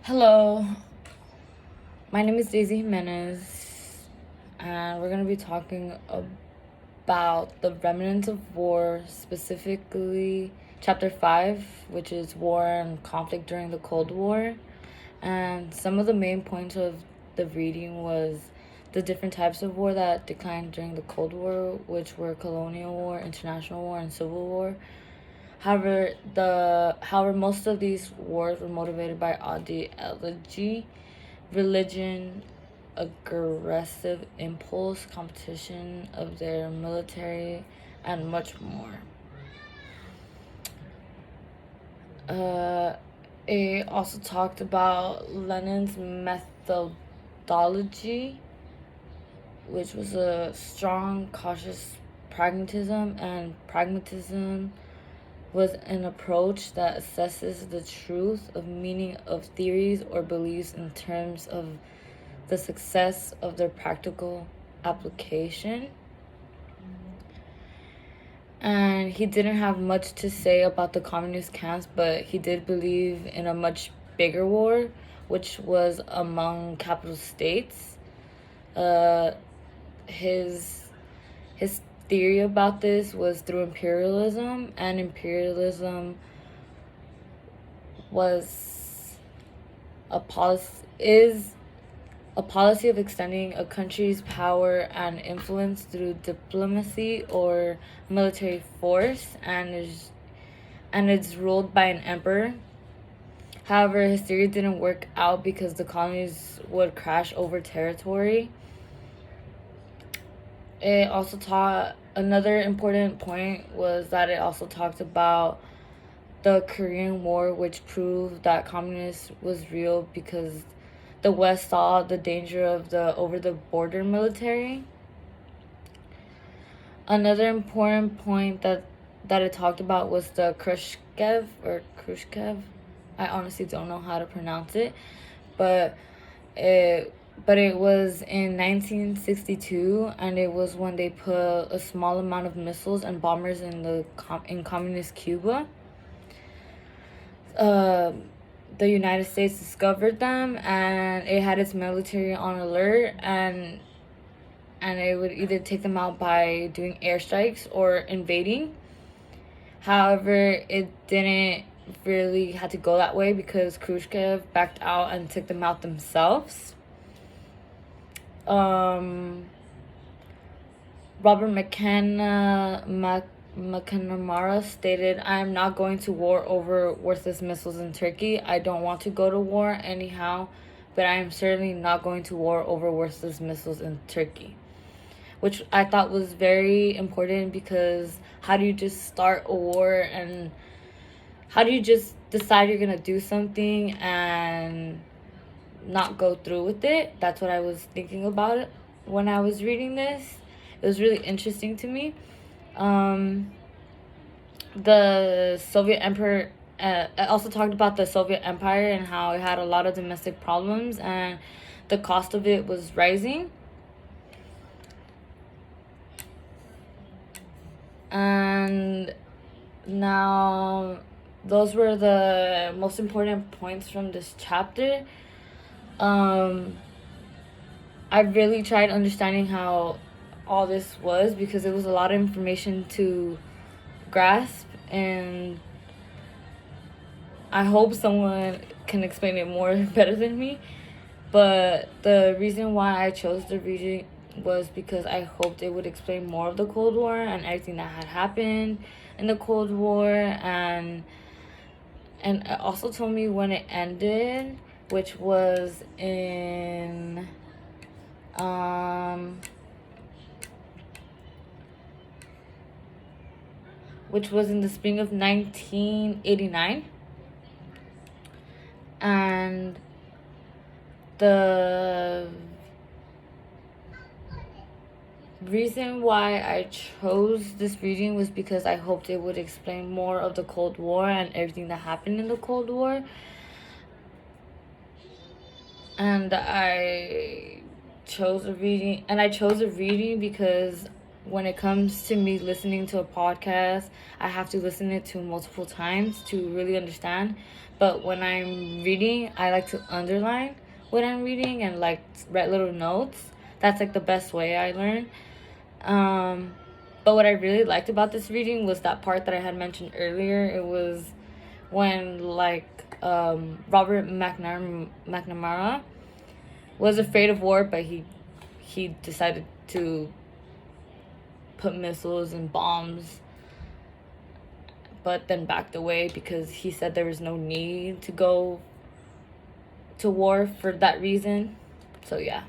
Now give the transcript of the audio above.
Hello, my name is Daisy Jimenez, and we're going to be talking about the remnants of war, specifically Chapter 5, which is war and conflict during the Cold War. And some of the main points of the reading was the different types of war that declined during the Cold War, which were colonial war, international war, and civil war. However, most of these wars were motivated by ideology, religion, aggressive impulse, competition of their military, and much more. It also talked about Lenin's methodology, which was a strong, cautious pragmatism, and pragmatism was an approach that assesses the truth of meaning of theories or beliefs in terms of the success of their practical application. And he didn't have much to say about the communist camps, but he did believe in a much bigger war, which was among capital states. His theory about this was through imperialism, and imperialism was a policy of extending a country's power and influence through diplomacy or military force, and it's ruled by an emperor. However, his theory didn't work out because the colonies would crash over territory. It also taught another important point was that it also talked about the Korean War, which proved that communism was real because the West saw the danger of the over-the-border military. Another important point that it talked about was the Khrushchev. I honestly don't know how to pronounce it, but it was in 1962, and it was when they put a small amount of missiles and bombers in communist Cuba. The United States discovered them, and it had its military on alert, and it would either take them out by doing airstrikes or invading. However, it didn't really have to go that way because Khrushchev backed out and took them out themselves. Robert McNamara stated, "I am not going to war over worthless missiles in Turkey. I don't want to go to war anyhow, but I am certainly not going to war over worthless missiles in Turkey." Which I thought was very important, because how do you just start a war, and how do you just decide you're going to do something and not go through with it? That's what I was thinking about it when I was reading this. It was really interesting to me. The Soviet Emperor also talked about the Soviet Empire and how it had a lot of domestic problems, and the cost of it was rising. And now, those were the most important points from this chapter. I really tried understanding how all this was, because it was a lot of information to grasp, and I hope someone can explain it more better than me. But the reason why I chose the reading was because I hoped it would explain more of the Cold War and everything that had happened in the Cold War, and it also told me when it ended, which was in the spring of 1989. And the reason why I chose this reading was because I hoped it would explain more of the Cold War and everything that happened in the Cold War. And I chose a reading because when it comes to me listening to a podcast, I have to listen it to multiple times to really understand. But when I'm reading, I like to underline what I'm reading and like write little notes. That's like the best way I learn. But what I really liked about this reading was that part that I had mentioned earlier. It was when like Robert McNamara was afraid of war, but he decided to put missiles and bombs, but then backed away because he said there was no need to go to war for that reason. So yeah.